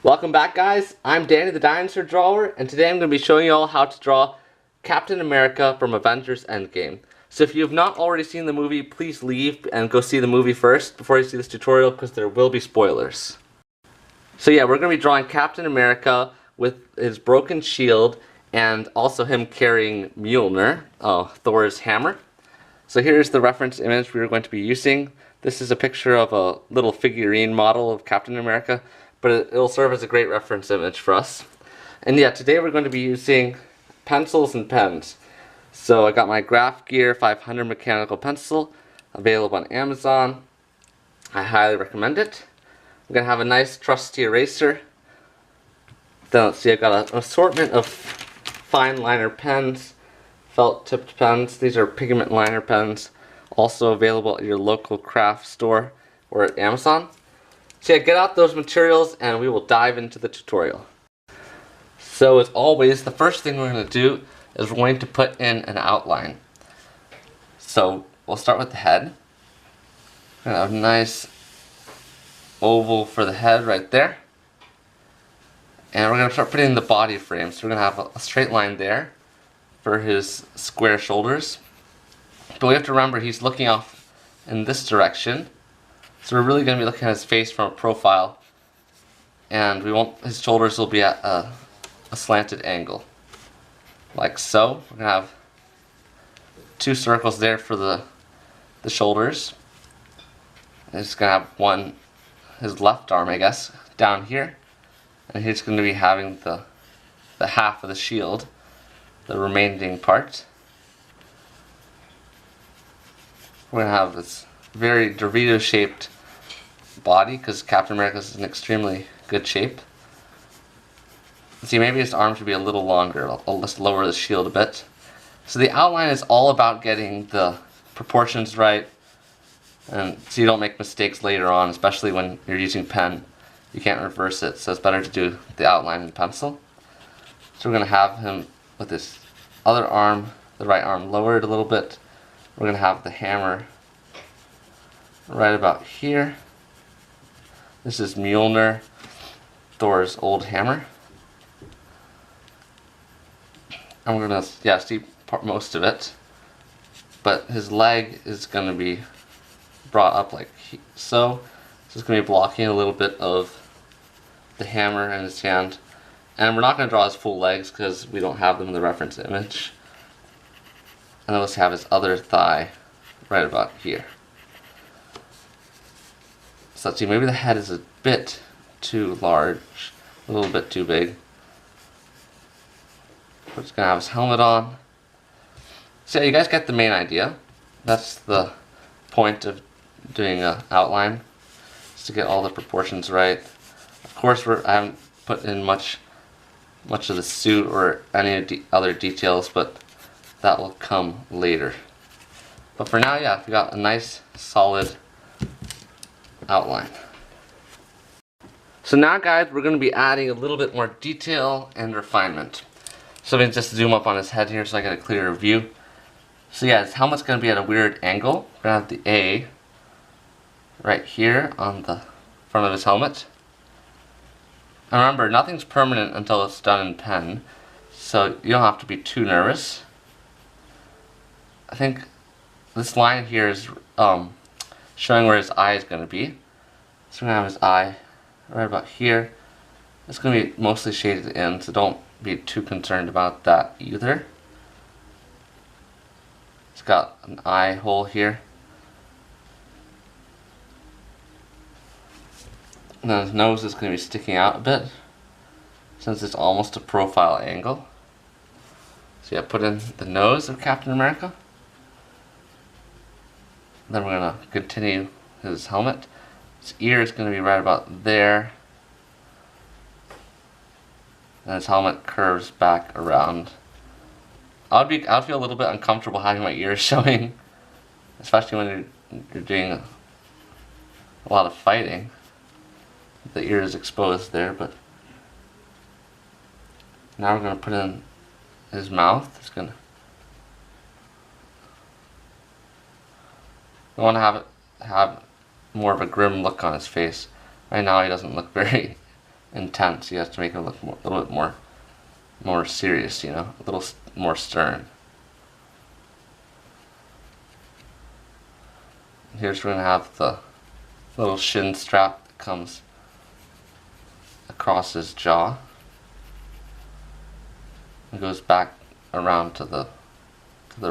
Welcome back, guys. I'm Danny the Dinosaur Drawer, and today I'm going to be showing you all how to draw Captain America from Avengers Endgame. So if you have not already seen the movie, please leave and go see the movie first before you see this tutorial, because there will be spoilers. So yeah, we're going to be drawing Captain America with his broken shield and also him carrying Mjolnir, Thors Hammer. So here's the reference image we are going to be using. This is a picture of a little figurine model of Captain America, but it'll serve as a great reference image for us. And yeah, today we're going to be using pencils and pens. So I got my Graph Gear 500 mechanical pencil, available on Amazon. I highly recommend it. I'm going to have a nice trusty eraser. Then let's see, I got an assortment of fine liner pens, felt tipped pens. These are pigment liner pens, also available at your local craft store or at Amazon. So yeah, get out those materials and we will dive into the tutorial. So as always, the first thing we're going to do is we're going to put in an outline. So we'll start with the head. We're going to have a nice oval for the head right there. And we're going to start putting in the body frame. So we're going to have a straight line there for his square shoulders. But we have to remember he's looking off in this direction. So we're really going to be looking at his face from a profile, and his shoulders will be at a slanted angle, like so. We're going to have two circles there for the shoulders. And he's going to have his left arm, I guess, down here, and he's going to be having the half of the shield, the remaining part. We're going to have this very Dorito shaped body because Captain America is in extremely good shape. See, maybe his arm should be a little longer. I'll just lower the shield a bit. So the outline is all about getting the proportions right, and so you don't make mistakes later on, especially when you're using pen. You can't reverse it, so it's better to do the outline in pencil. So we're going to have him with his other arm, the right arm, lowered a little bit. We're going to have the hammer right about here. This is Mjolnir, Thor's old hammer. And we're going to, see most of it. But his leg is going to be brought up like so. So it's going to be blocking a little bit of the hammer in his hand. And we're not going to draw his full legs because we don't have them in the reference image. And then let's have his other thigh right about here. So let's see, maybe the head is a bit too large, a little bit too big. We're just going to have his helmet on. So yeah, you guys get the main idea. That's the point of doing an outline, is to get all the proportions right. Of course, I haven't put in much of the suit or any other details, but that will come later. But for now, yeah, we got a nice solid outline. So now, guys, we're going to be adding a little bit more detail and refinement. So let me just zoom up on his head here so I get a clearer view. So yeah, his helmet's going to be at a weird angle. We're going to have the A right here on the front of his helmet. And remember, nothing's permanent until it's done in pen, so you don't have to be too nervous. I think this line here is showing where his eye is going to be. So we're going to have his eye right about here. It's going to be mostly shaded in, so don't be too concerned about that either. It's got an eye hole here. And then his nose is going to be sticking out a bit, since it's almost a profile angle. So yeah, put in the nose of Captain America. Then we're going to continue his helmet. His ear is going to be right about there. And his helmet curves back around. I'd feel a little bit uncomfortable having my ears showing, especially when you're doing a lot of fighting. The ear is exposed there, but now we're going to put in his mouth. It's going to, we want to have more of a grim look on his face. Right now he doesn't look very intense. You have to make him look a little bit more serious, you know, a little more stern. Here's where we're gonna have the little shin strap that comes across his jaw and goes back around to the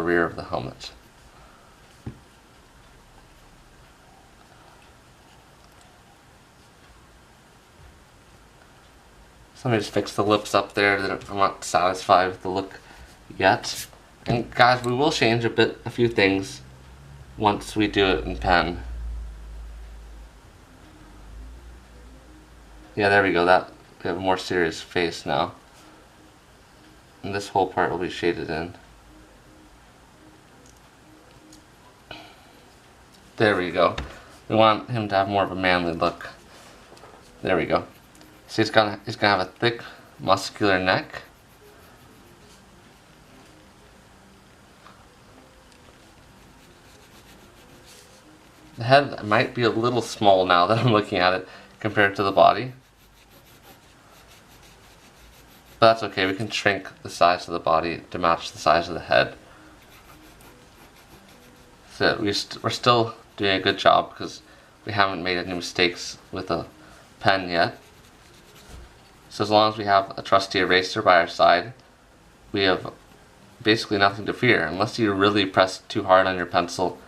rear of the helmet. So let me just fix the lips up there. I'm not satisfied with the look yet. And guys, we will change a few things once we do it in pen. Yeah, there we go. We have a more serious face now. And this whole part will be shaded in. There we go. We want him to have more of a manly look. There we go. So he's gonna have a thick, muscular neck. The head might be a little small now that I'm looking at it compared to the body. But that's okay, we can shrink the size of the body to match the size of the head. So we're still doing a good job because we haven't made any mistakes with a pen yet. So as long as we have a trusty eraser by our side, we have basically nothing to fear, unless you really press too hard on your pencil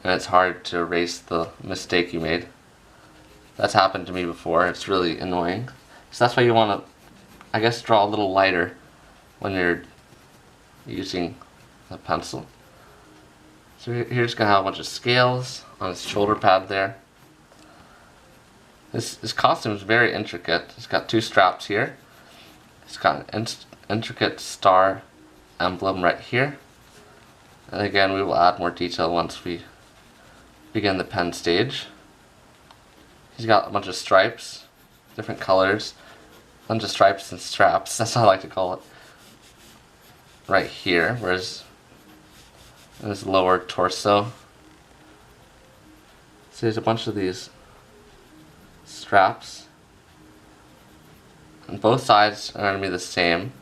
and it's hard to erase the mistake you made. That's happened to me before. It's really annoying. So that's why you want to, I guess, draw a little lighter when you're using a pencil. So here's going to have a bunch of scales on his shoulder pad there. This costume is very intricate. It's got two straps here. It's got an intricate star emblem right here. And again, we will add more detail once we begin the pen stage. He's got a bunch of stripes, different colors, a bunch of stripes and straps, that's how I like to call it, right here, whereas in his lower torso. So there's a bunch of these straps, and both sides are going to be the same,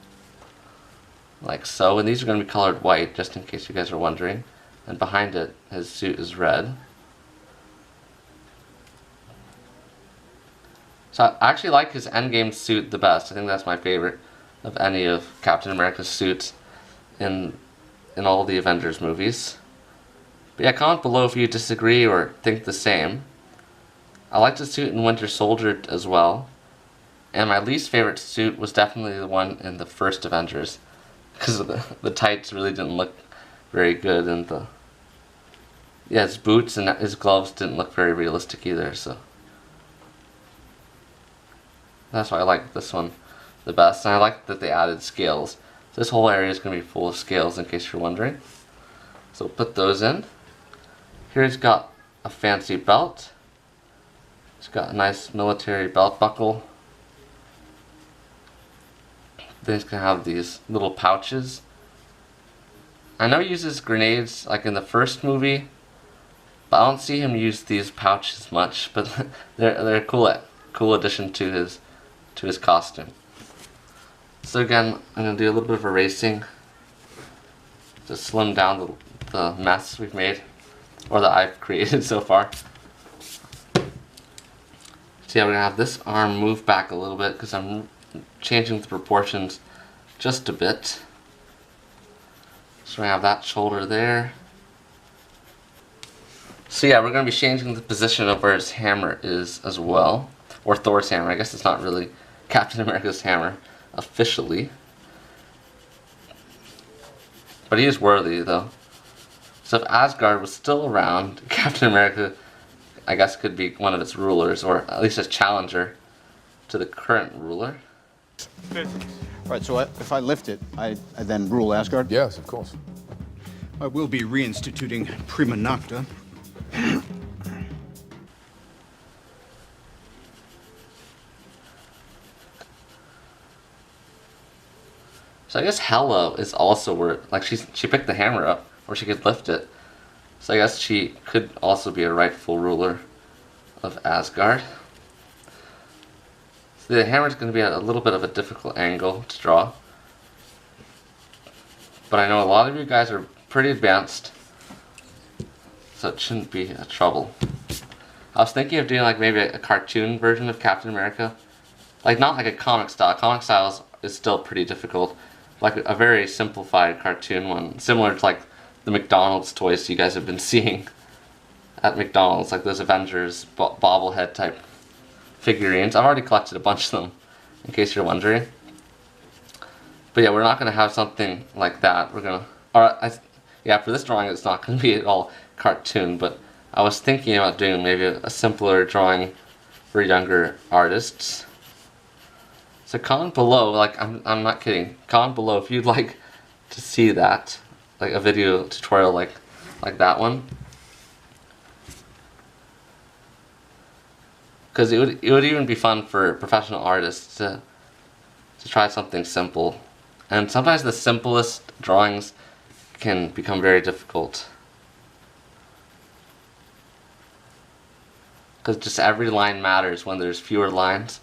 like so, and these are going to be colored white, just in case you guys are wondering, and behind it, his suit is red. So I actually like his Endgame suit the best. I think that's my favorite of any of Captain America's suits in all the Avengers movies. But yeah, comment below if you disagree or think the same. I liked the suit in Winter Soldier as well. And my least favorite suit was definitely the one in the first Avengers, because the tights really didn't look very good, and his boots and his gloves didn't look very realistic either, so that's why I like this one the best. And I like that they added scales. So this whole area is going to be full of scales, in case you're wondering. So put those in. Here he's got a fancy belt. He's got a nice military belt buckle. Then he's going to have these little pouches. I know he uses grenades like in the first movie, but I don't see him use these pouches much. But they're a cool addition to his costume. So again, I'm going to do a little bit of erasing to slim down the mess we've made, or that I've created so far. So yeah, we're going to have this arm move back a little bit because I'm changing the proportions just a bit. So we have that shoulder there. So yeah, we're going to be changing the position of where his hammer is as well. Or Thor's hammer. I guess it's not really Captain America's hammer officially. But he is worthy though. So if Asgard was still around, Captain America, I guess, could be one of its rulers, or at least a challenger to the current ruler. Right, so if I lift it, I then rule Asgard? Yes, of course. I will be reinstituting Prima Nocta. So I guess Hela is also where, like, she picked the hammer up, or she could lift it. So I guess she could also be a rightful ruler of Asgard. So the hammer is going to be at a little bit of a difficult angle to draw. But I know a lot of you guys are pretty advanced, so it shouldn't be a trouble. I was thinking of doing like maybe a cartoon version of Captain America. Like not like a comic style. Comic style is still pretty difficult. Like a very simplified cartoon one. Similar to like the McDonald's toys you guys have been seeing at McDonald's. Like those Avengers bobblehead type figurines. I've already collected a bunch of them, in case you're wondering. But yeah, we're not going to have something like that. We're going to... yeah, for this drawing it's not going to be at all cartoon, but I was thinking about doing maybe a simpler drawing for younger artists. So comment below, like I'm not kidding, comment below if you'd like to see that, like a video tutorial like that one. Because it would even be fun for professional artists to try something simple. And sometimes the simplest drawings can become very difficult. Because just every line matters when there's fewer lines.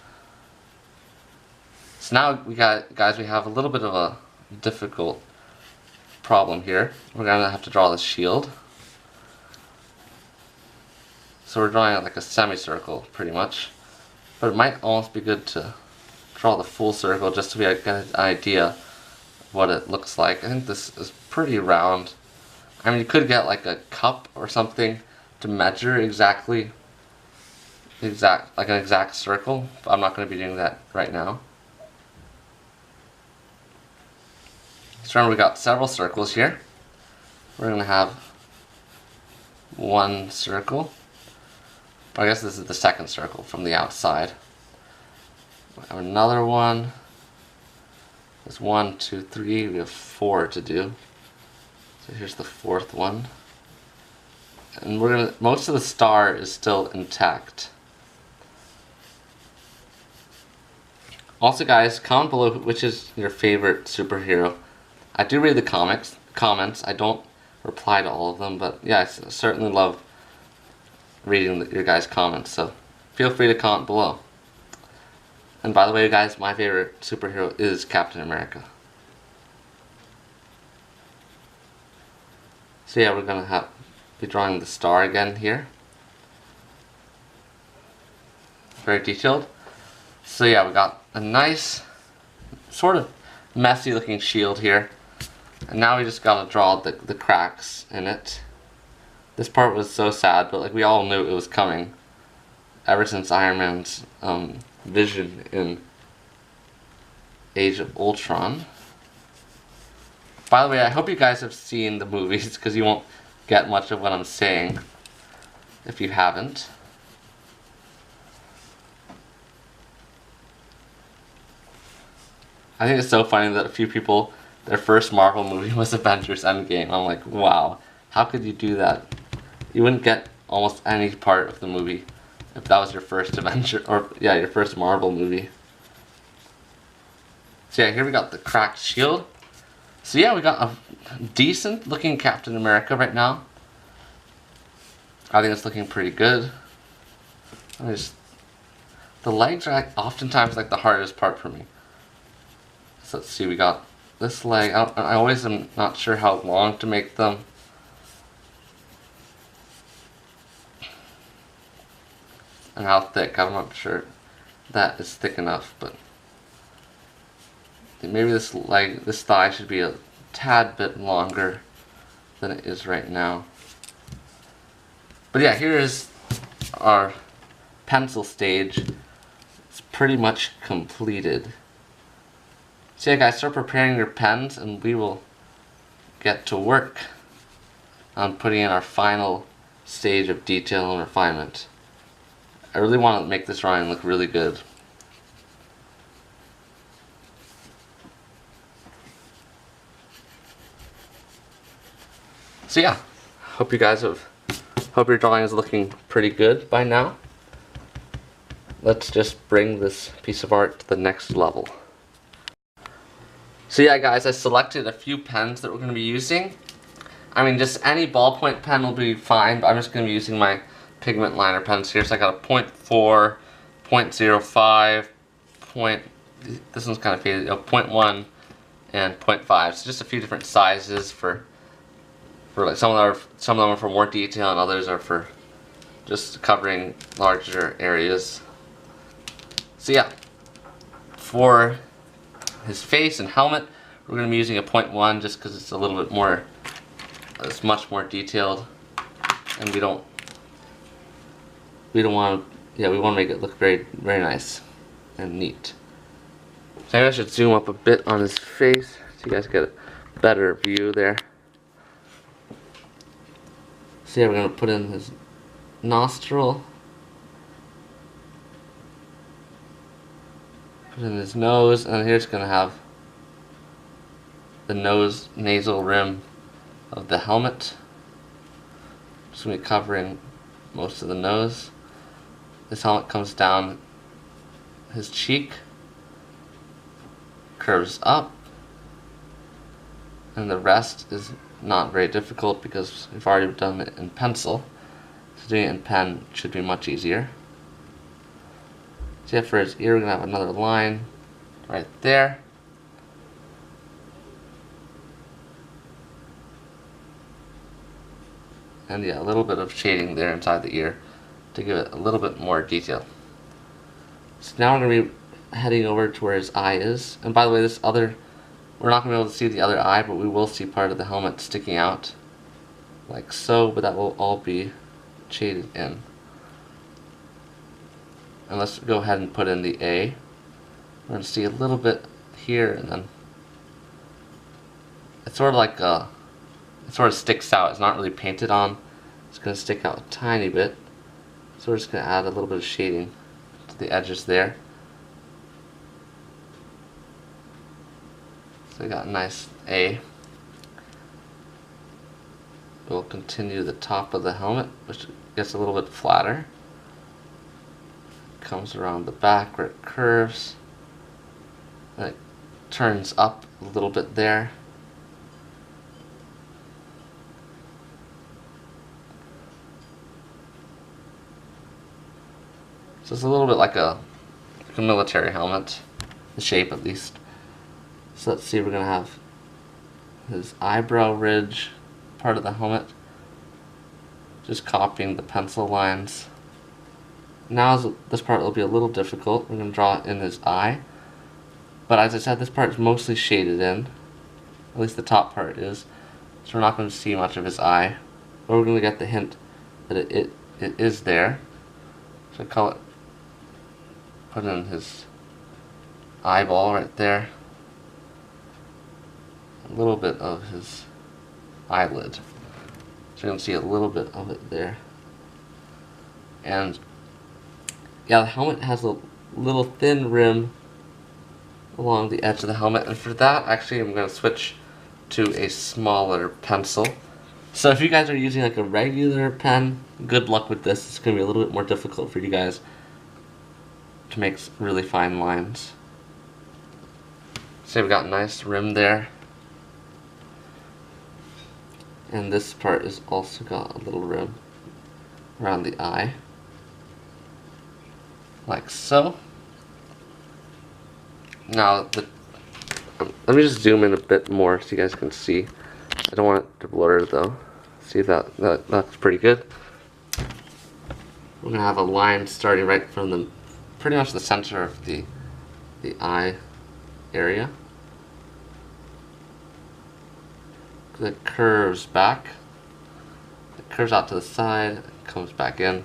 So now we have a little bit of a difficult problem here. We're gonna have to draw the shield. So we're drawing like a semicircle pretty much. But it might almost be good to draw the full circle just to get an idea of what it looks like. I think this is pretty round. I mean, you could get like a cup or something to measure like an exact circle, but I'm not going to be doing that right now. So remember, we got several circles here. We're going to have one circle. I guess this is the second circle from the outside. We have another one. There's 1, 2, 3. We have 4 to do. So here's the fourth one. And most of the star is still intact. Also guys, comment below which is your favorite superhero. I do read the comments. I don't reply to all of them, but yeah, I certainly love reading your guys' comments, so feel free to comment below. And by the way guys, my favorite superhero is Captain America. So yeah, we're gonna be drawing the star again here. Very detailed. So yeah, we got a nice, sort of messy looking shield here. And now we just gotta draw the cracks in it. This part was so sad, but like we all knew it was coming. Ever since Iron Man's vision in Age of Ultron. By the way, I hope you guys have seen the movies, because you won't get much of what I'm saying if you haven't. I think it's so funny that a few people, their first Marvel movie was Avengers Endgame. I'm like, wow, how could you do that? You wouldn't get almost any part of the movie if that was your first your first Marvel movie. So yeah, here we got the cracked shield. So yeah, we got a decent looking Captain America right now. I think it's looking pretty good. The legs are oftentimes like the hardest part for me. So let's see, we got this leg. I always am not sure how long to make them. And how thick. I'm not sure that is thick enough, but maybe this thigh should be a tad bit longer than it is right now. But yeah, here is our pencil stage. It's pretty much completed. So yeah guys, start preparing your pens and we will get to work on putting in our final stage of detail and refinement. I really want to make this drawing look really good. So yeah, hope your drawing is looking pretty good by now. Let's just bring this piece of art to the next level. So yeah guys, I selected a few pens that we're going to be using. I mean, just any ballpoint pen will be fine, but I'm just going to be using my pigment liner pens here. So I got a 0.4, 0.05, point. This one's kind of faded. 0.1 and 0.5. So just a few different sizes for like some of them are for more detail and others are for just covering larger areas. So yeah, for his face and helmet, we're going to be using a 0.1 just because it's a little bit more, it's much more detailed, and we don't want to, yeah, we want to make it look very, very nice and neat. So maybe I should zoom up a bit on his face so you guys get a better view there. So yeah, we're going to put in his nostril, put in his nose, and here's going to have the nasal rim of the helmet. Just going to be covering most of the nose. This helmet comes down his cheek, curves up, and the rest is not very difficult because we've already done it in pencil. So doing it in pen should be much easier. So yeah, for his ear, we're going to have another line right there. And yeah, a little bit of shading there inside the ear to give it a little bit more detail. So now we're going to be heading over to where his eye is. And by the way, we're not going to be able to see the other eye, but we will see part of the helmet sticking out like so, but that will all be shaded in. And let's go ahead and put in the A. We're going to see a little bit here, and then it's sort of like it sort of sticks out. It's not really painted on. It's going to stick out a tiny bit. So we're just going to add a little bit of shading to the edges there. So we got a nice A. We'll continue the top of the helmet, which gets a little bit flatter. Comes around the back where it curves. And it turns up a little bit there. So it's a little bit like a military helmet, the shape at least. So let's see, we're going to have his eyebrow ridge, part of the helmet, just copying the pencil lines. Now this part will be a little difficult. We're going to draw in his eye. But as I said, this part is mostly shaded in. At least the top part is. So we're not going to see much of his eye. But we're going to get the hint that it is there. So I call it, put in his eyeball right there. A little bit of his eyelid. So you're going to see a little bit of it there. And yeah, the helmet has a little thin rim along the edge of the helmet, and for that actually I'm going to switch to a smaller pencil. So if you guys are using like a regular pen, good luck with this. It's going to be a little bit more difficult for you guys to make really fine lines. So we've got a nice rim there. And this part has also got a little rim around the eye. Like so. Now, let me just zoom in a bit more so you guys can see. I don't want it to blur though. See that looks pretty good. We're gonna have a line starting right from pretty much the center of the eye area. It curves back. It curves out to the side, comes back in.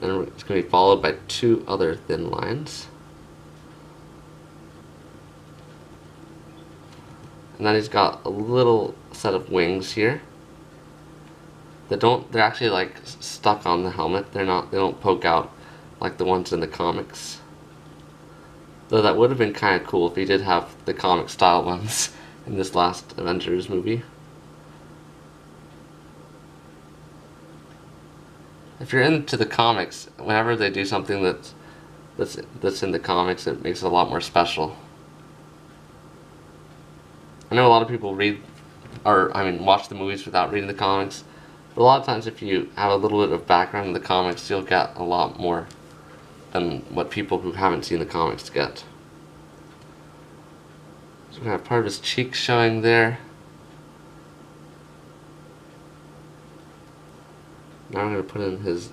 And it's going to be followed by two other thin lines. And then he's got a little set of wings here. They're actually like stuck on the helmet. They don't poke out like the ones in the comics. Though that would have been kind of cool if he did have the comic style ones in this last Avengers movie. If you're into the comics, whenever they do something that's in the comics, it makes it a lot more special. I know a lot of people watch the movies without reading the comics, but a lot of times if you have a little bit of background in the comics, you'll get a lot more than what people who haven't seen the comics get. So we're gonna have part of his cheek showing there. Now I'm gonna put in his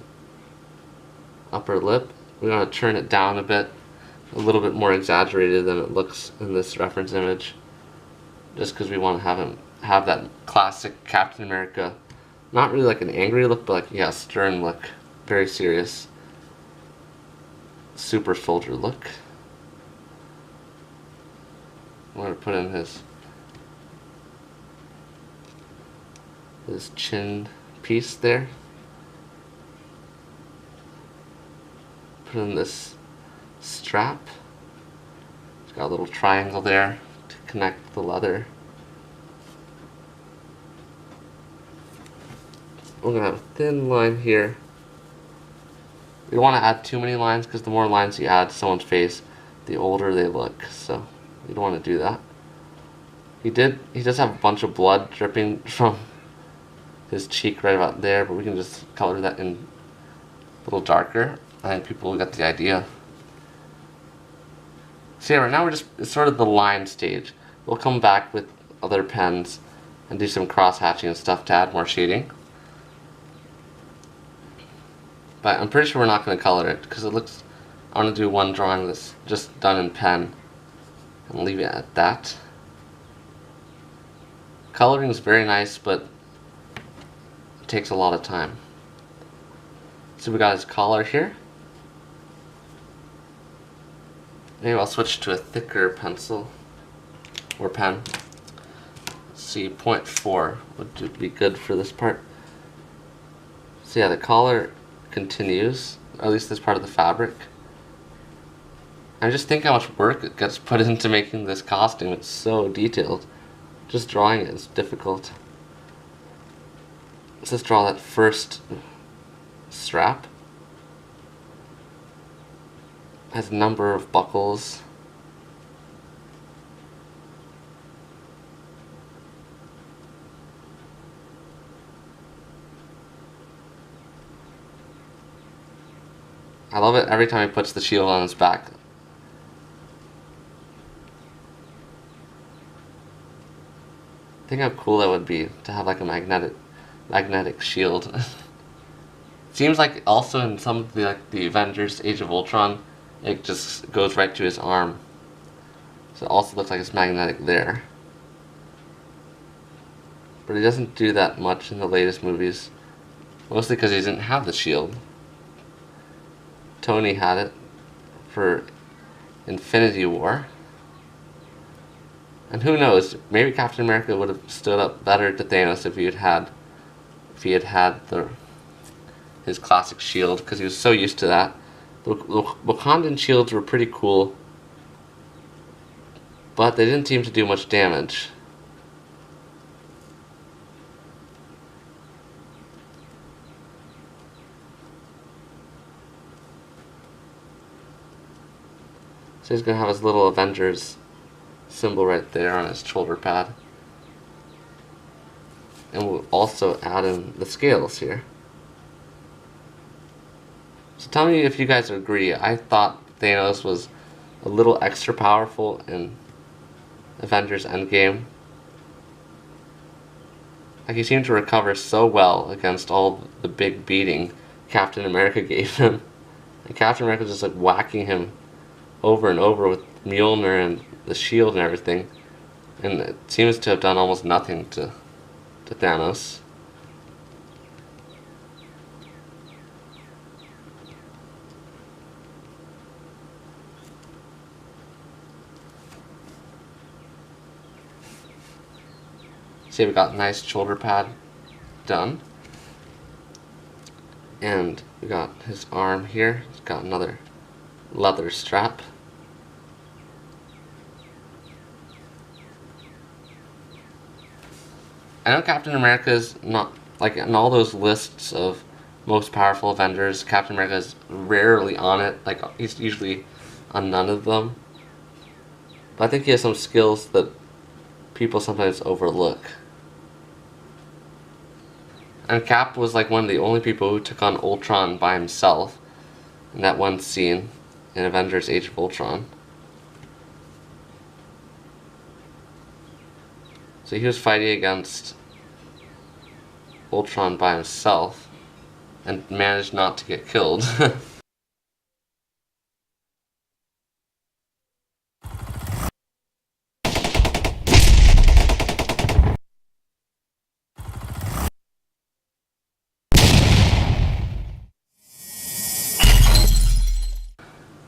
upper lip. We're gonna turn it down a bit, a little bit more exaggerated than it looks in this reference image, just because we want to have him have that classic Captain America, not really like an angry look, but like, yeah, stern look, very serious super soldier look. I'm gonna put in his chin piece there. Put in this strap. It's got a little triangle there to connect the leather. We're gonna have a thin line here. We don't want to add too many lines because the more lines you add to someone's face, the older they look. So we don't want to do that. He does have a bunch of blood dripping from his cheek right about there, but we can just color that in a little darker. I think people will get the idea. So yeah, right now it's sort of the line stage. We'll come back with other pens and do some cross hatching and stuff to add more shading. But I'm pretty sure we're not going to color it because it looks, I want to do one drawing that's just done in pen and leave it at that. Coloring is very nice, but it takes a lot of time. So we got his collar here. Maybe I'll switch to a thicker pencil or pen. Let's see, 0.4 would be good for this part. So yeah, the collar continues, or at least this part of the fabric. I just think how much work it gets put into making this costume. It's so detailed. Just drawing it is difficult. Let's just draw that first strap. It has a number of buckles. I love it every time he puts the shield on his back. Think how cool that would be to have like a magnetic shield. Seems like also in some of the Avengers Age of Ultron, it just goes right to his arm. So it also looks like it's magnetic there. But he doesn't do that much in the latest movies. Mostly because he didn't have the shield. Tony had it for Infinity War. And who knows, maybe Captain America would have stood up better to Thanos if he had had his classic shield, because he was so used to that. The Wakandan shields were pretty cool, but they didn't seem to do much damage. So he's going to have his little Avengers symbol right there on his shoulder pad. And we'll also add in the scales here. So tell me if you guys agree. I thought Thanos was a little extra powerful in Avengers Endgame. Like, he seemed to recover so well against all the big beating Captain America gave him. And Captain America was just like whacking him over and over with Mjolnir and the shield and everything, and it seems to have done almost nothing to Thanos. See, we got a nice shoulder pad done, and we got his arm here. It's got another leather strap. I know Captain America is not, like, in all those lists of most powerful Avengers, Captain America is rarely on it. Like, he's usually on none of them. But I think he has some skills that people sometimes overlook. And Cap was like one of the only people who took on Ultron by himself. in that one scene in Avengers Age of Ultron. So he was fighting against Ultron by himself and managed not to get killed.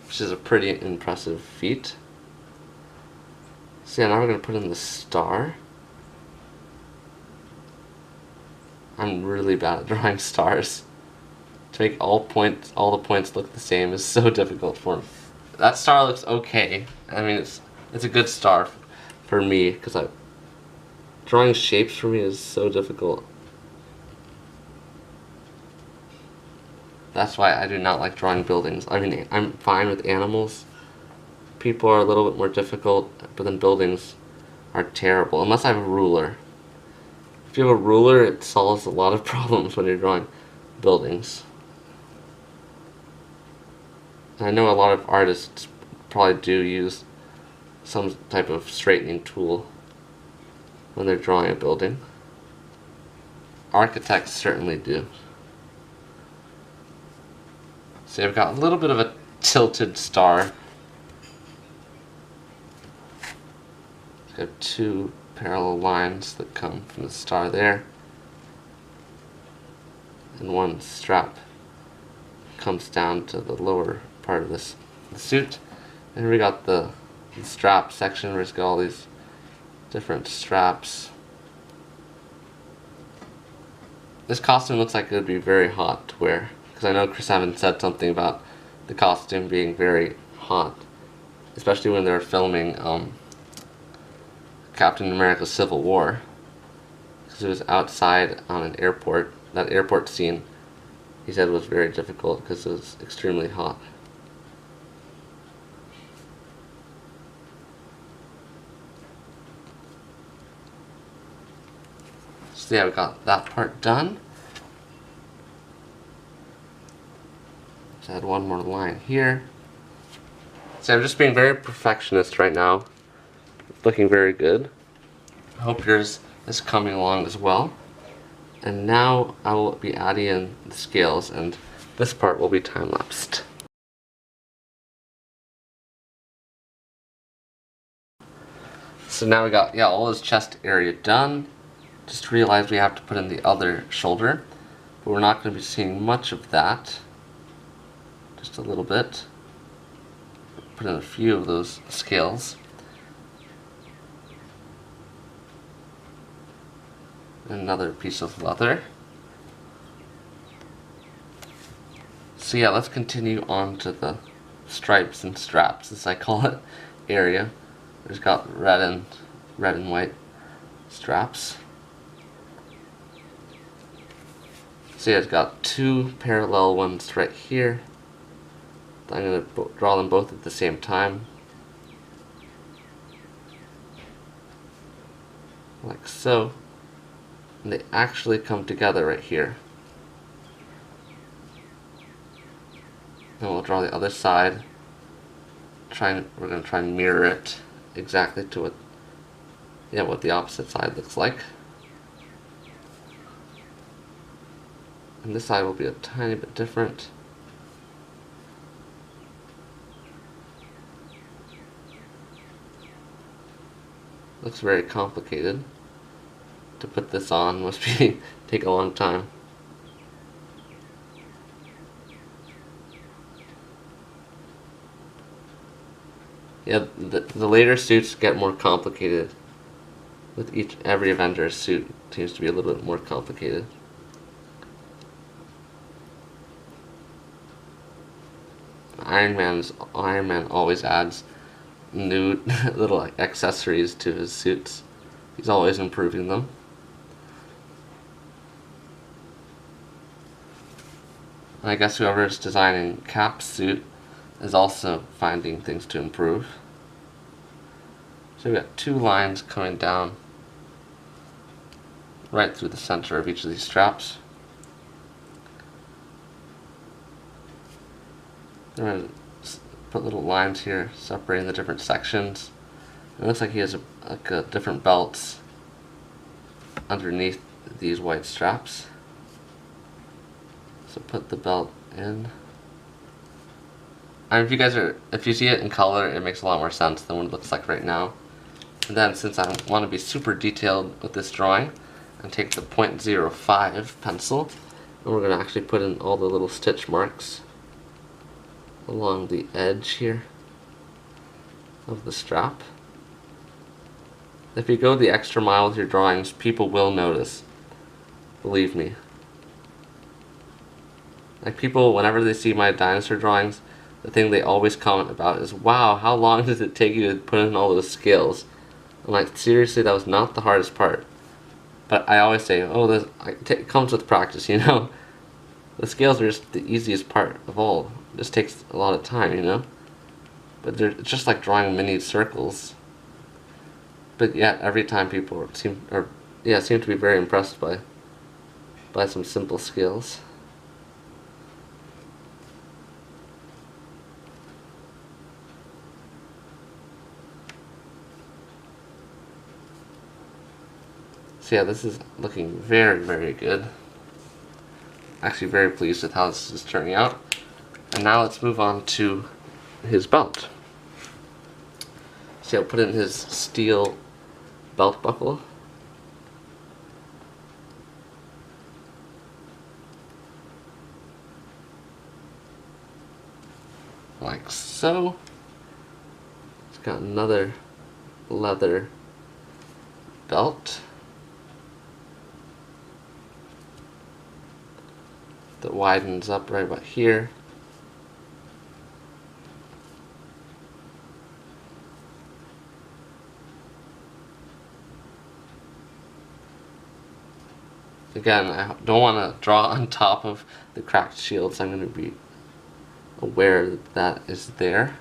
Which is a pretty impressive feat. So yeah, now we're going to put in the star. I'm really bad at drawing stars. To make all the points look the same is so difficult for me. That star looks okay. I mean, it's a good star for me, because drawing shapes for me is so difficult. That's why I do not like drawing buildings. I mean, I'm fine with animals. People are a little bit more difficult, but then buildings are terrible, unless I have a ruler. If you have a ruler, it solves a lot of problems when you're drawing buildings. And I know a lot of artists probably do use some type of straightening tool when they're drawing a building. Architects certainly do. So I've got a little bit of a tilted star. I have two parallel lines that come from the star there, and one strap comes down to the lower part of the suit. And we got the strap section where it's got all these different straps. This costume looks like it would be very hot to wear, because I know Chris Evans said something about the costume being very hot, especially when they were filming Captain America Civil War, because it was outside on an airport. That airport scene, he said, was very difficult because it was extremely hot. So yeah, we got that part done. Just add one more line here. So I'm just being very perfectionist right now. It's looking very good. I hope yours is coming along as well. And now I will be adding in the scales, and this part will be time-lapsed. So now we got, all his chest area done. Just realized we have to put in the other shoulder, but we're not going to be seeing much of that. Just a little bit. Put in a few of those scales. Another piece of leather. So yeah, let's continue on to the stripes and straps, as I call it, area. There's got red and white straps. So yeah, it's got two parallel ones right here. I'm going to draw them both at the same time. Like so. And they actually come together right here. Then we'll draw the other side. We're going to try and mirror it exactly to what the opposite side looks like. And this side will be a tiny bit different. Looks very complicated. To put this on must take a long time. Yeah, the later suits get more complicated. With every Avengers suit seems to be a little bit more complicated. Iron Man always adds new little accessories to his suits. He's always improving them. And I guess whoever is designing Cap's suit is also finding things to improve. So we've got two lines coming down right through the center of each of these straps. I'm going to put little lines here separating the different sections. It looks like he has different belts underneath these white straps. So put the belt in. I mean, if you see it in color, it makes a lot more sense than what it looks like right now. And then, since I want to be super detailed with this drawing, I'm take the .05 pencil, and we're going to actually put in all the little stitch marks along the edge here of the strap. If you go the extra mile with your drawings, people will notice. Believe me. Like, people, whenever they see my dinosaur drawings, the thing they always comment about is, wow, how long did it take you to put in all those scales? I'm like, seriously, that was not the hardest part. But I always say, oh, it comes with practice, you know? The scales are just the easiest part of all. It just takes a lot of time, you know? But it's just like drawing mini circles. But yet, every time people seem to be very impressed by some simple scales. So yeah, this is looking very, very good. Actually very pleased with how this is turning out. And now let's move on to his belt. So I'll put in his steel belt buckle. Like so. It's got another leather belt that widens up right about here. Again, I don't want to draw on top of the cracked shields. I'm going to be aware that that is there.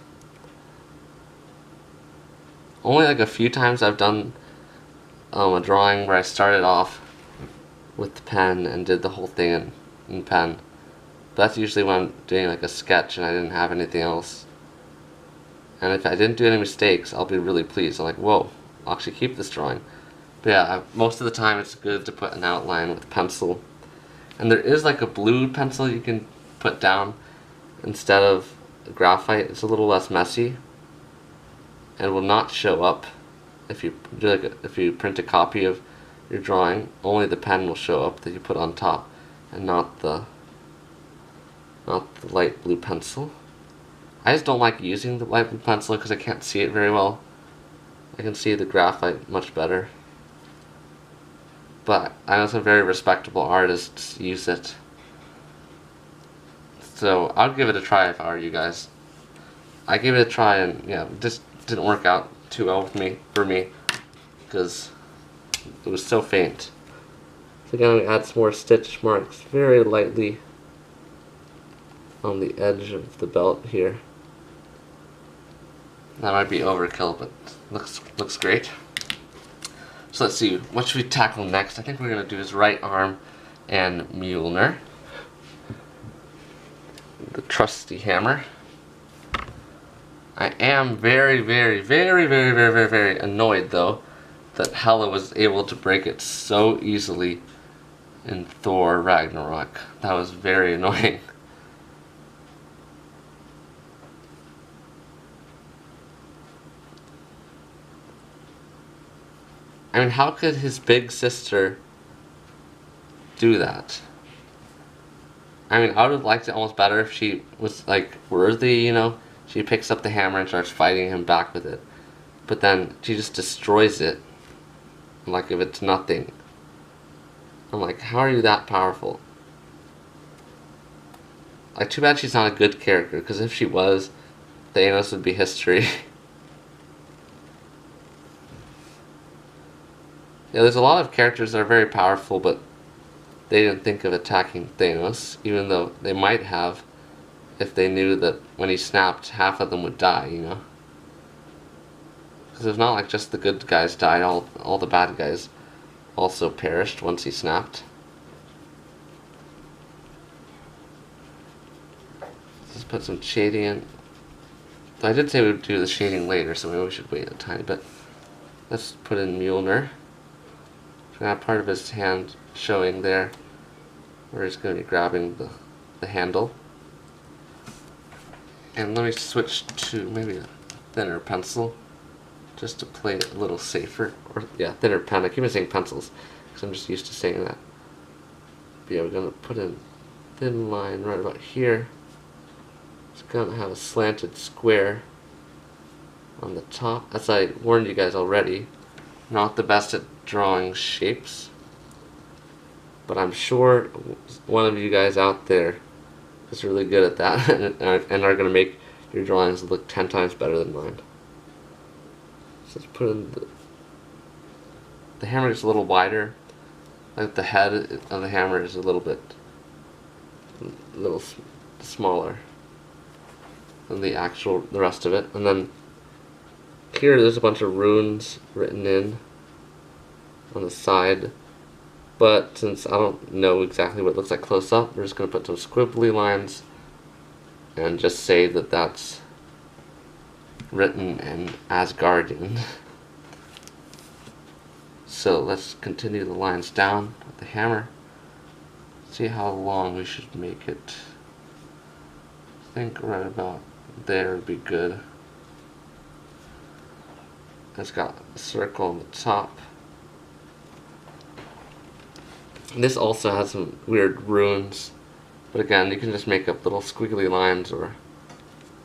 Only like a few times I've done a drawing where I started off with the pen and did the whole thing in pen. But that's usually when I'm doing like a sketch and I didn't have anything else. And if I didn't do any mistakes, I'll be really pleased. I'm like, whoa, I'll actually keep this drawing. But yeah, most of the time it's good to put an outline with pencil. And there is like a blue pencil you can put down instead of graphite. It's a little less messy and will not show up if you do if you print a copy of your drawing. Only the pen will show up that you put on top, and not the light blue pencil. I just don't like using the light blue pencil because I can't see it very well. I can see the graphite much better. But I know some very respectable artists use it. So I'd give it a try if I were you guys. I gave it a try and yeah, it just didn't work out too well for me because it was so faint. So again, I'm going to add some more stitch marks very lightly on the edge of the belt here. That might be overkill, but looks great. So let's see, what should we tackle next? I think we're going to do his right arm and Mjolnir. The trusty hammer. I am very, very, very, very, very, very, very annoyed though that Hela was able to break it so easily in Thor Ragnarok. That was very annoying. I mean, how could his big sister do that? I mean, I would have liked it almost better if she was, like, worthy, you know? She picks up the hammer and starts fighting him back with it. But then she just destroys it. Like, if it's nothing. I'm like, how are you that powerful? Like, too bad she's not a good character, because if she was, Thanos would be history. Yeah, there's a lot of characters that are very powerful, but they didn't think of attacking Thanos, even though they might have if they knew that when he snapped, half of them would die, you know? Because it's not like just the good guys died, all the bad guys also perished once he snapped. This is put some shading in. I did say we would do the shading later, so maybe we should wait a tiny bit. Let's put in Mjolnir. We're gonna have part of his hand showing there, where he's gonna be grabbing the handle. And let me switch to maybe a thinner pencil, just to play it a little safer. Or yeah, thinner pen. I keep on saying pencils, because I'm just used to saying that. But yeah, we're gonna put in a thin line right about here. It's gonna have a slanted square on the top. As I warned you guys already, not the best at drawing shapes, but I'm sure one of you guys out there is really good at that and are gonna make your drawings look 10 times better than mine. So let's put in the hammer is a little wider. Like the head of the hammer is a little smaller than the rest of it. And then here there's a bunch of runes written in on the side, but since I don't know exactly what it looks like close up, we're just going to put some squibbly lines and just say that that's written in Asgardian. So let's continue the lines down with the hammer. See how long we should make it. I think right about there would be good. It's got a circle on the top. And this also has some weird runes, but again, you can just make up little squiggly lines or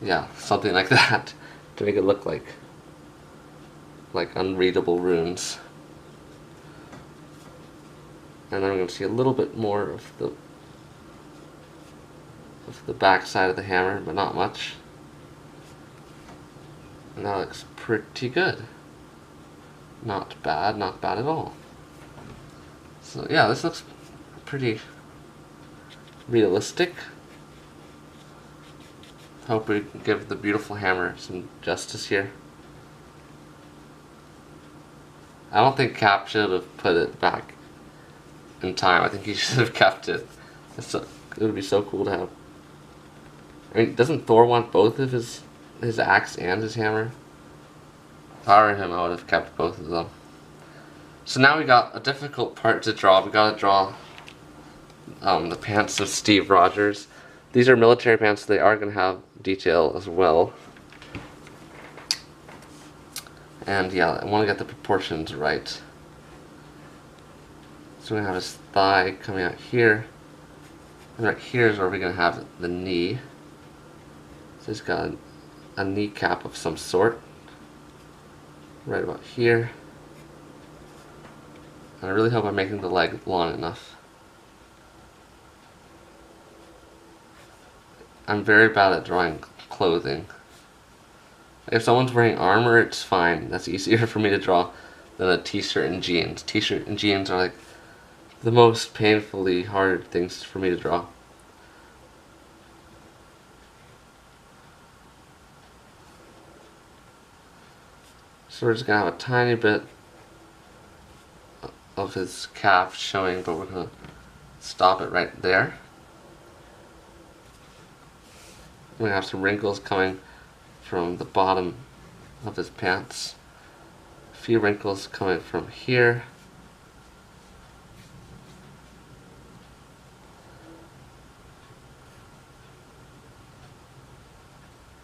yeah, something like that to make it look like unreadable runes. And then we're going to see a little bit more of the back side of the hammer, but not much. And that looks pretty good. Not bad at all. So yeah, this looks pretty realistic. Hope we can give the beautiful hammer some justice here. I don't think Cap should have put it back in time. I think he should have kept it. It would be so cool to have. I mean, doesn't Thor want both of his axe and his hammer? If I were him, I would have kept both of them. So now we got a difficult part to draw. We gotta draw the pants of Steve Rogers. These are military pants, so they are gonna have detail as well. And yeah, I want to get the proportions right. So we're gonna have his thigh coming out here, and right here is where we're gonna have the knee. So he's got a kneecap of some sort, right about here. And I really hope I'm making the leg long enough. I'm very bad at drawing clothing. If someone's wearing armor, it's fine. That's easier for me to draw than a t-shirt and jeans. T-shirt and jeans are like the most painfully hard things for me to draw. So we're just gonna have a tiny bit of his calf showing, but we're gonna stop it right there. We're gonna have some wrinkles coming from the bottom of his pants. A few wrinkles coming from here.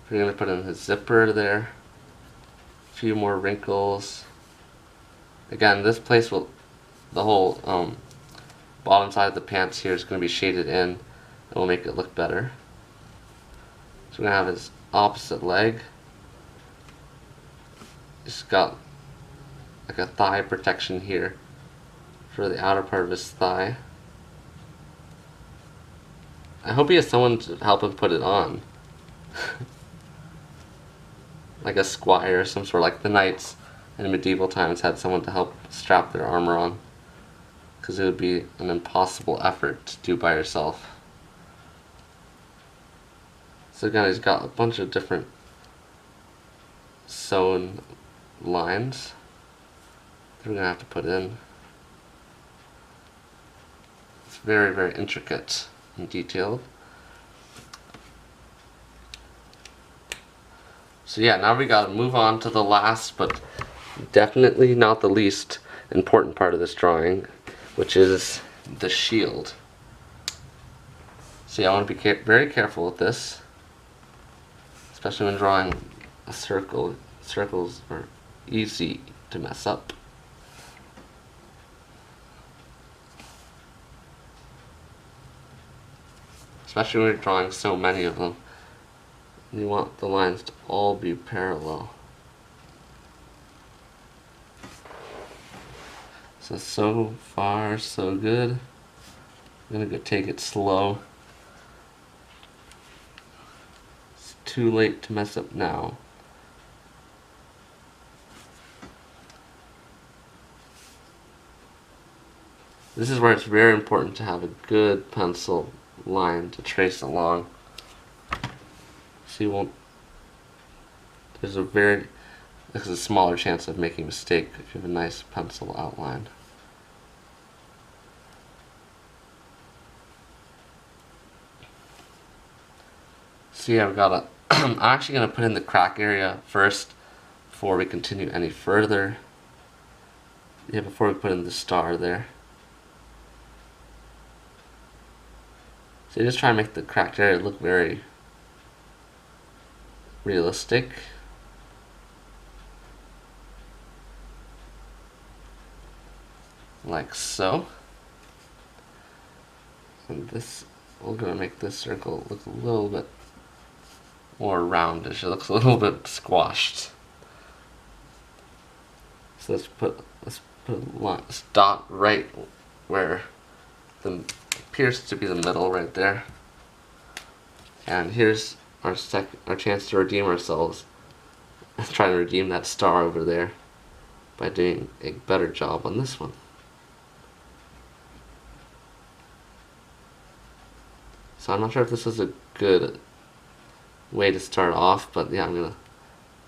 We're gonna put in his zipper there. A few more wrinkles. Again, this place will, the whole bottom side of the pants here is going to be shaded in. It will make it look better. So we're going to have his opposite leg. He's got like a thigh protection here for the outer part of his thigh. I hope he has someone to help him put it on. Like a squire or some sort, like the knights in medieval times had someone to help strap their armor on, because it would be an impossible effort to do by yourself. So again, he's got a bunch of different sewn lines that we're going to have to put in. It's very, very intricate and detailed. So yeah, now we gotta move on to the last, but definitely not the least important part of this drawing, which is the shield. So yeah, I want to be very careful with this, especially when drawing a circle. Circles are easy to mess up. Especially when you're drawing so many of them. You want the lines to all be parallel. So far, so good. I'm gonna go take it slow. It's too late to mess up now. This is where it's very important to have a good pencil line to trace along. So you won't, there's a smaller chance of making a mistake if you have a nice pencil outline. So yeah, I'm actually gonna put in the crack area first before we continue any further. Yeah, before we put in the star there. So you just try and make the cracked area look very realistic. Like so. And this, we're gonna make this circle look a little bit more roundish. It looks a little bit squashed. So let's put this dot right where the appears to be the middle right there. And here's our chance to redeem ourselves. Let's try to redeem that star over there by doing a better job on this one. So I'm not sure if this is a good way to start off, but yeah, I'm gonna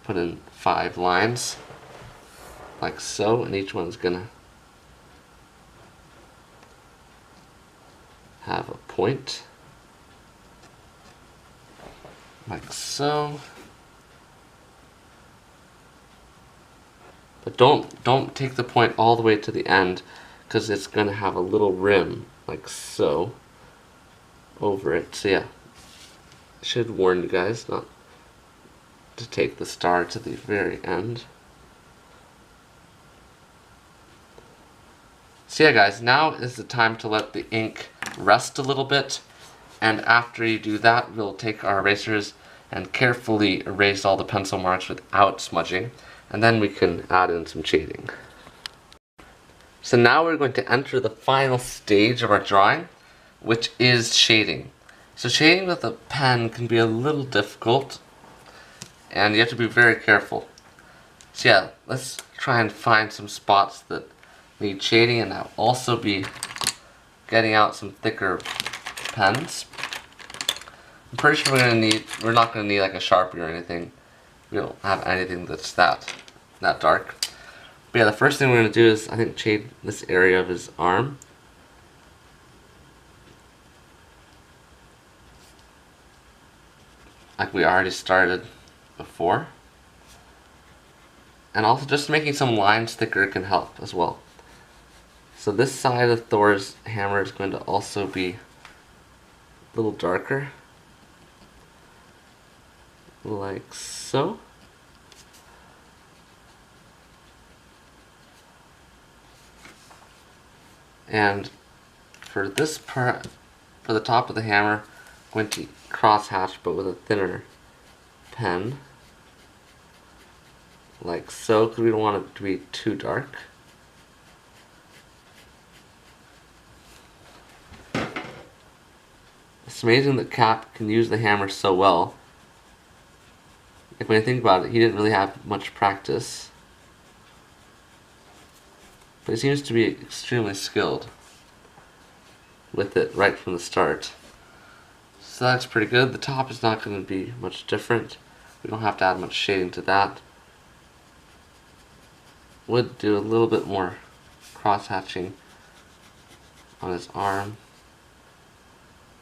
put in 5 lines like so, and each one's gonna have a point like so. But don't take the point all the way to the end, because it's gonna have a little rim like so over it. So yeah, I should warn you guys not to take the star to the very end. So yeah guys, now is the time to let the ink rest a little bit, and after you do that, we'll take our erasers and carefully erase all the pencil marks without smudging, and then we can add in some shading. So now we're going to enter the final stage of our drawing, which is shading. So shading with a pen can be a little difficult, and you have to be very careful. So yeah, let's try and find some spots that need shading, and I'll also be getting out some thicker pens. I'm pretty sure we're not gonna need like a Sharpie or anything. We don't have anything that's that dark. But yeah, the first thing we're gonna do is, I think, shade this area of his arm. Like we already started before. And also just making some lines thicker can help as well. So this side of Thor's hammer is going to also be a little darker. Like so. And for this part, for the top of the hammer, I'm going to cross hatch but with a thinner pen. Like so, because we don't want it to be too dark. It's amazing that Cap can use the hammer so well. Like when I think about it, he didn't really have much practice. But he seems to be extremely skilled with it right from the start. So that's pretty good. The top is not going to be much different. We don't have to add much shading to that. Would do a little bit more cross-hatching on his arm.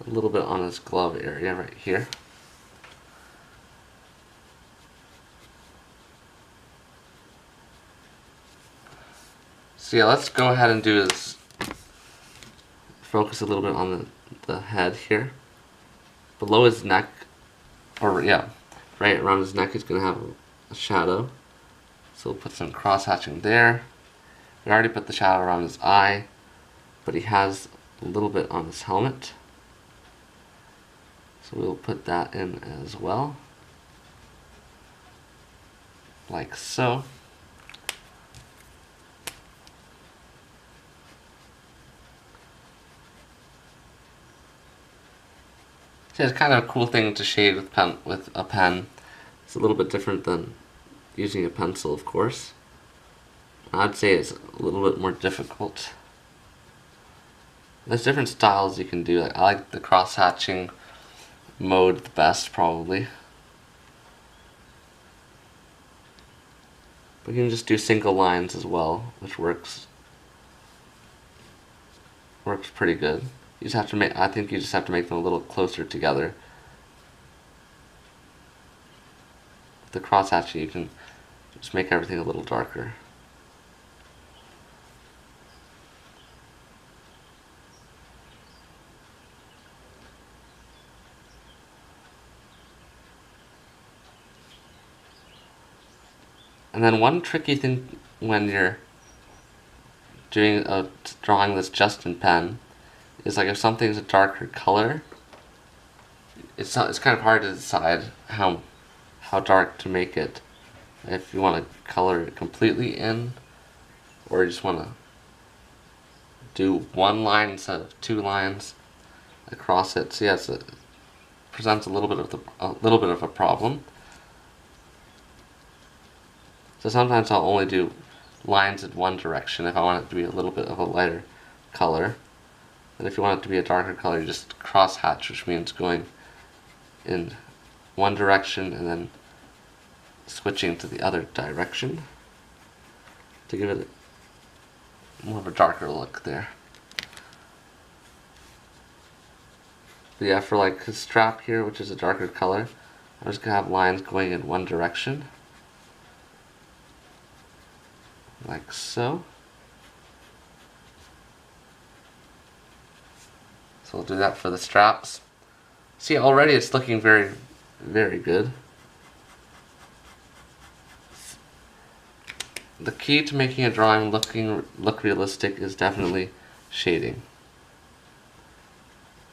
A little bit on his glove area right here. So yeah, let's go ahead and do this. Focus a little bit on the head here. Below his neck, or yeah, right around his neck, he's going to have a shadow. So we'll put some cross-hatching there. We already put the shadow around his eye, but he has a little bit on his helmet. So we'll put that in as well. Like so. So it's kind of a cool thing to shade with a pen. It's a little bit different than using a pencil, of course. I'd say it's a little bit more difficult. There's different styles you can do. I like the cross-hatching mode the best, probably. But you can just do single lines as well, which works pretty good. You just have to make. I think you just have to make them a little closer together. With the cross-hatching, you can just make everything a little darker. And then one tricky thing when you're doing a drawing that's just in pen is like if something's a darker color, it's kind of hard to decide how dark to make it. If you want to color it completely in, or you just want to do one line instead of two lines across it. So yes, it presents a little bit of a problem. So sometimes I'll only do lines in one direction if I want it to be a little bit of a lighter color. And if you want it to be a darker color, you just cross hatch, which means going in one direction and then switching to the other direction to give it more of a darker look there. But yeah, for like his strap here, which is a darker color, I'm just going to have lines going in one direction. Like so. So we'll do that for the straps. See, already it's looking very, very good. The key to making a drawing look realistic is definitely shading.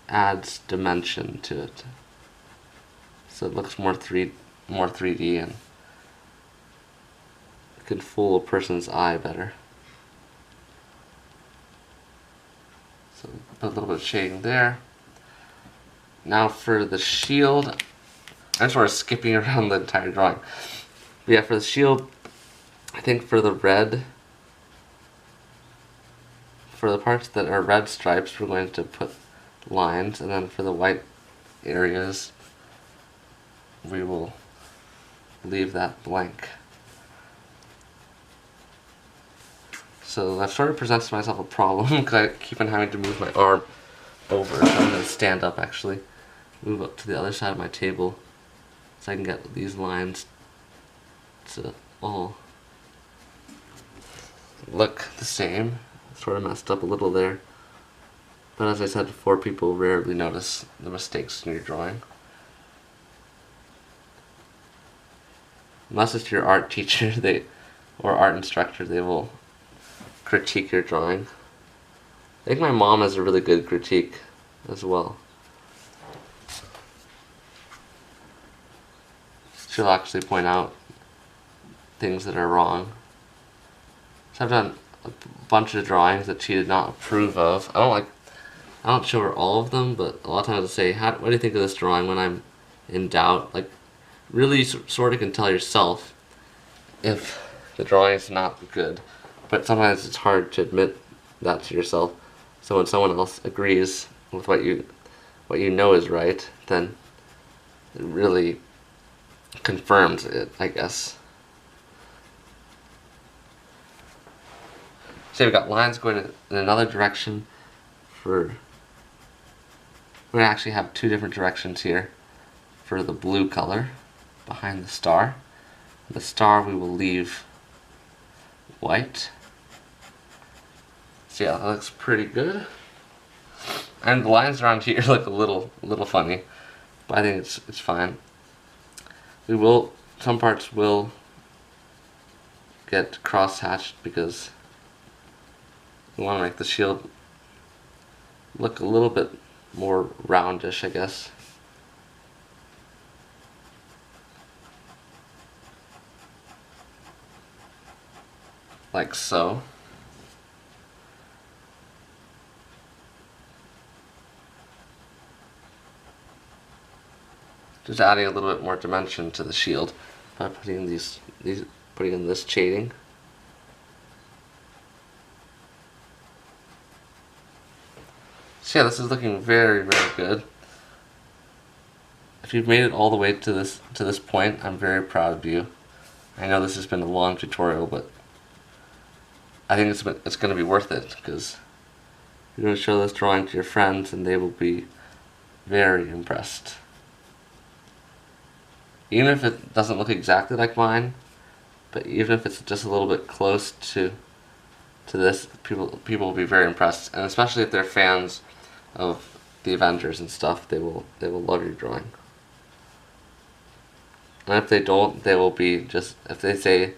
Adds dimension to it, so it looks more 3D and can fool a person's eye better. So put a little bit of shading there. Now for the shield, I'm sort of skipping around the entire drawing. But yeah, for the shield, I think for the parts that are red stripes, we're going to put lines, and then for the white areas, we will leave that blank. So that sort of presents myself a problem because I keep on having to move my arm over. So I'm going to stand up actually, move up to the other side of my table so I can get these lines to all look the same. Sort of messed up a little there. But as I said before, people rarely notice the mistakes in your drawing. Unless it's your art teacher or art instructor, they will critique your drawing. I think my mom has a really good critique as well. She'll actually point out things that are wrong. So I've done a bunch of drawings that she did not approve of. I don't show her all of them, but a lot of times I say, what do you think of this drawing when I'm in doubt? Like, really sort of can tell yourself if the drawing is not good. But sometimes it's hard to admit that to yourself. So when someone else agrees with what you know is right, then it really confirms it, I guess. So we've got lines going in another direction we're going to actually have two different directions here for the blue color behind the star. The star we will leave white. So yeah, that looks pretty good. And the lines around here look a little funny, but I think it's fine. Some parts will get cross-hatched because we want to make the shield look a little bit more roundish, I guess. Like so. Just adding a little bit more dimension to the shield by putting putting in this shading. So yeah, this is looking very good. If you've made it all the way to this point, I'm very proud of you. I know this has been a long tutorial, but I think it's going to be worth it because you're going to show this drawing to your friends and they will be very impressed. Even if it doesn't look exactly like mine, but even if it's just a little bit close to this, people will be very impressed, and especially if they're fans of the Avengers and stuff, they will love your drawing. And if they don't, they will be just, if they say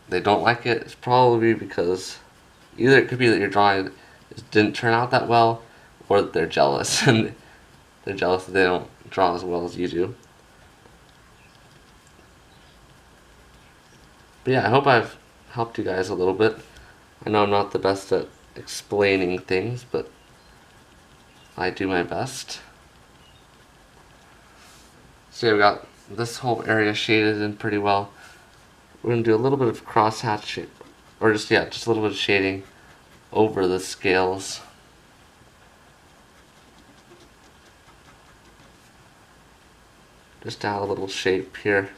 they don't like it, it's probably because either it could be that your drawing didn't turn out that well, or that they're jealous and they're jealous that they don't draw as well as you do. But yeah, I hope I've helped you guys a little bit. I know I'm not the best at explaining things, but I do my best. So yeah, we got this whole area shaded in pretty well. We're going to do a little bit of cross-hatch, or just a little bit of shading over the scales. Just to add a little shape here.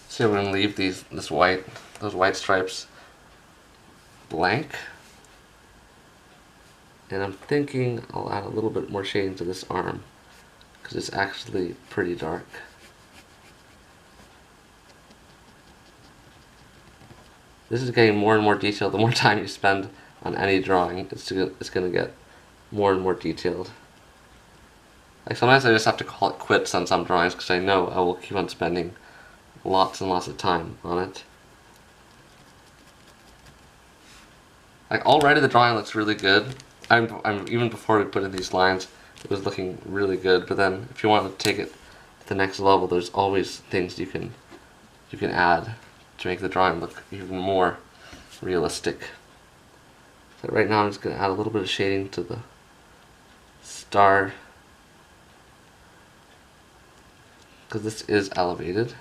So we're going to leave those white stripes blank. And I'm thinking I'll add a little bit more shading to this arm because it's actually pretty dark. This is getting more and more detailed. The more time you spend on any drawing, it's going to get more and more detailed. Like sometimes I just have to call it quits on some drawings because I know I will keep on spending lots and lots of time on it. Like already the drawing looks really good. I'm even before we put in these lines, it was looking really good. But then if you want to take it to the next level, there's always things you can add to make the drawing look even more realistic. So right now I'm just going to add a little bit of shading to the star because this is elevated.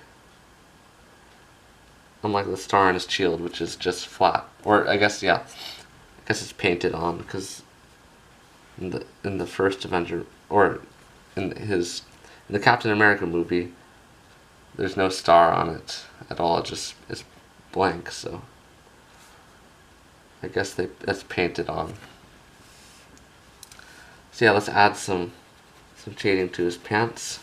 Unlike the star on his shield, which is just flat. Or I guess it's painted on because in the first Avenger, or in the Captain America movie, there's no star on it at all. It's blank. So I guess that's painted on. So yeah, let's add some shading to his pants.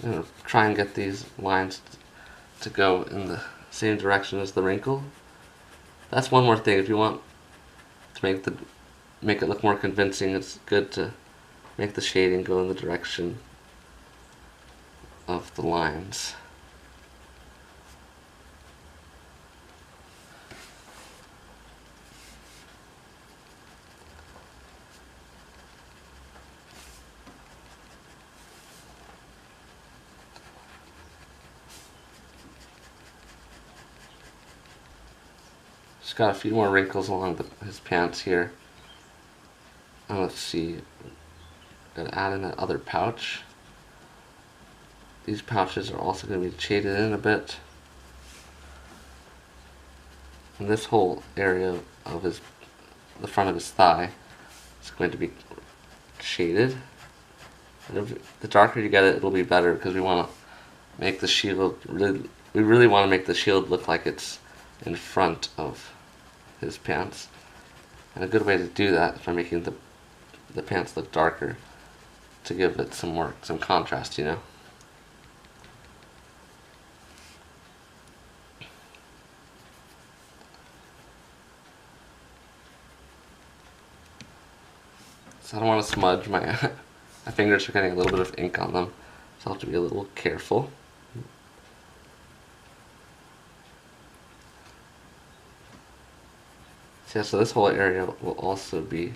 I'm going to try and get these lines to go in the same direction as the wrinkle. That's one more thing. If you want to make it look more convincing, it's good to make the shading go in the direction of the lines. Just got a few more wrinkles along his pants here. And let's see, gotta add in that other pouch. These pouches are also going to be shaded in a bit. And this whole area of the front of his thigh is going to be shaded. And the darker you get it, it'll be better because we want to make the shield we really want to make the shield look like it's in front of his pants. And a good way to do that is by making the pants look darker to give it some contrast, you know. So I don't want to smudge my my fingers are getting a little bit of ink on them, so I'll have to be a little careful. So, yeah, so this whole area will also be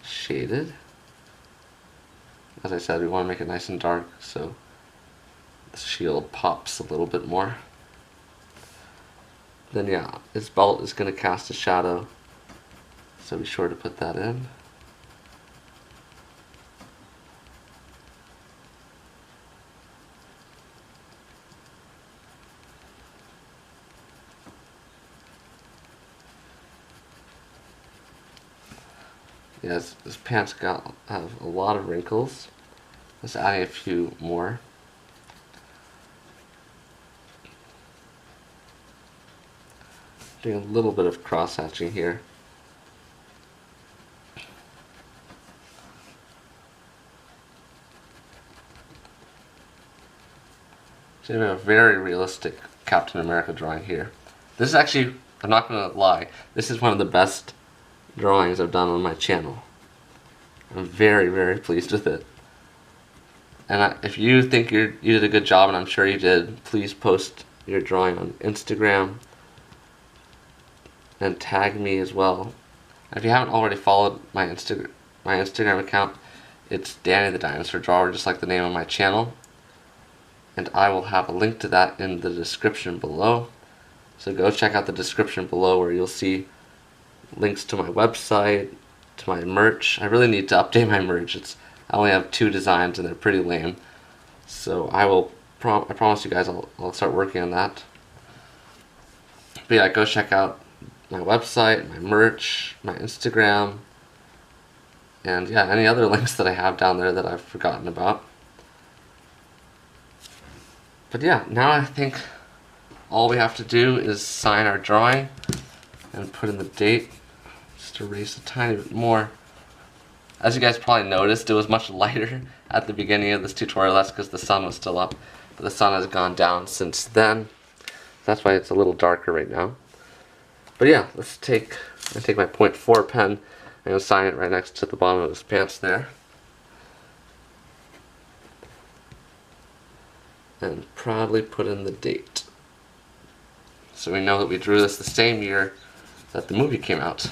shaded. As I said, we want to make it nice and dark so the shield pops a little bit more. Then yeah, his belt is going to cast a shadow, so be sure to put that in. Yeah, his pants have a lot of wrinkles. Let's add a few more. Doing a little bit of cross hatching here. So you have a very realistic Captain America drawing here. This is actually, I'm not gonna lie, this is one of the best drawings I've done on my channel. I'm very, very pleased with it. And if you think you did a good job, and I'm sure you did, please post your drawing on Instagram and tag me as well. And if you haven't already followed my Instagram account, it's Danny the Dinosaur Drawer, just like the name of my channel. And I will have a link to that in the description below. So go check out the description below where you'll see links to my website, to my merch. I really need to update my merch. I only have 2 designs and they're pretty lame. So I promise you guys I'll start working on that. But yeah, go check out my website, my merch, my Instagram, and yeah, any other links that I have down there that I've forgotten about. But yeah, now I think all we have to do is sign our drawing and put in the date. Just erase a tiny bit more. As you guys probably noticed, it was much lighter at the beginning of this tutorial. That's because the sun was still up, but the sun has gone down since then. That's why it's a little darker right now. But yeah, I take my .4 pen. I'm going to sign it right next to the bottom of his pants there. And proudly put in the date. So we know that we drew this the same year that the movie came out.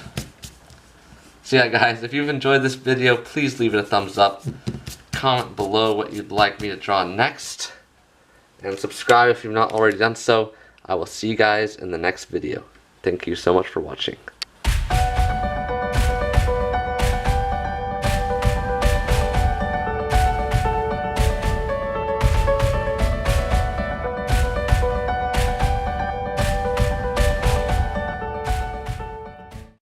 So yeah guys, if you've enjoyed this video, please leave it a thumbs up. Comment below what you'd like me to draw next. And subscribe if you've not already done so. I will see you guys in the next video. Thank you so much for watching.